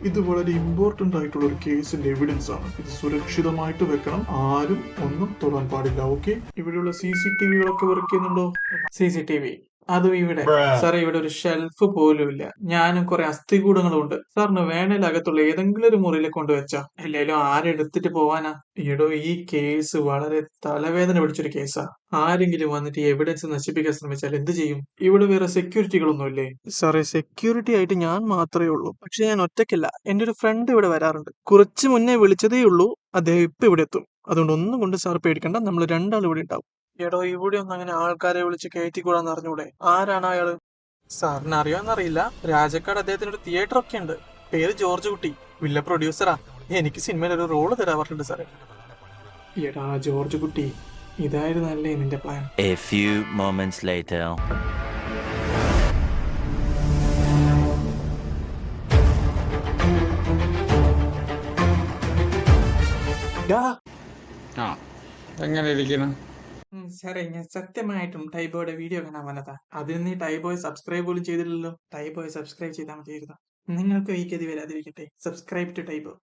ഇത് വളരെ ഇമ്പോർട്ടന്റ് ആയിട്ടുള്ള ഒരു കേസിന്റെ എവിഡൻസ് ആണ്. ഇത് സുരക്ഷിതമായിട്ട് വെക്കണം, ആരും ഒന്നും തൊടാൻ പാടില്ല. ഓക്കെ, ഇവിടെയുള്ള CCTV-കളൊക്കെ വർക്ക് ചെയ്യുന്നുണ്ടോ? CCTV അതും ഇവിടെ. സാറേ, ഇവിടെ ഒരു ഷെൽഫ് പോലും ഇല്ല. ഞാനും കുറെ അസ്ഥികൂടങ്ങളും ഉണ്ട്. സാറിന് വേണേൽ അകത്തുള്ള ഏതെങ്കിലും ഒരു മുറിയിൽ കൊണ്ടുവച്ചാ, അല്ലേലും ആരെടുത്തിട്ട് പോവാനാ? ഈടോ, ഈ കേസ് വളരെ തലവേദന പിടിച്ചൊരു കേസാ. ആരെങ്കിലും വന്നിട്ട് ഈ എവിഡൻസ് നശിപ്പിക്കാൻ ശ്രമിച്ചാൽ എന്ത് ചെയ്യും? ഇവിടെ വേറെ സെക്യൂരിറ്റികളൊന്നും ഇല്ലേ? സാറേ, സെക്യൂരിറ്റി ആയിട്ട് ഞാൻ മാത്രമേ ഉള്ളൂ. പക്ഷെ ഞാൻ ഒറ്റയ്ക്കല്ല, എന്റെ ഒരു ഫ്രണ്ട് ഇവിടെ വരാറുണ്ട്. കുറച്ച് മുന്നേ വിളിച്ചതേ ഉള്ളൂ, അദ്ദേഹം ഇപ്പൊ ഇവിടെ എത്തും. അതുകൊണ്ട് ഒന്നും കൊണ്ട് സാർ പേടിക്കണ്ട, നമ്മൾ രണ്ടാളും ഇവിടെ ഉണ്ടാവും. എടോ, ഇവിടെ ഒന്നും അങ്ങനെ ആൾക്കാരെ വിളിച്ച് കയറ്റിക്കൂടാന്ന് അറിഞ്ഞൂടെ? ആരാണ് അയാള്? സാറിന് അറിയാന്നറിയില്ല, രാജക്കാട് അദ്ദേഹത്തിന് ഒരു തിയേറ്റർ ഒക്കെ ഉണ്ട്. പേര് ജോർജ് കുട്ടി, വില്ല പ്രൊഡ്യൂസറാ. എനിക്ക് സിനിമയിൽ ഒരു റോള് തരാൻ പറഞ്ഞിട്ടുണ്ട് സാറേ. എടാ ജോർജ് കുട്ടി, ഇതായിരുന്നല്ലേ നിന്റെ plan? A few moments later. ആ എങ്ങനെ ഇരിക്കണം? സാറേ, ഞാൻ സത്യമായിട്ടും ടൈബോയുടെ വീഡിയോ കാണാൻ വന്നതാ. അതിന് നീ ടൈബോയെ സബ്സ്ക്രൈബ് പോലും ചെയ്തില്ലല്ലോ. ടൈബോയെ സബ്സ്ക്രൈബ് ചെയ്താൽ മതിയായിരുന്നു. നിങ്ങൾക്ക് ഈ ഗതി വരാതിരിക്കട്ടെ. Subscribe to ടൈബോ.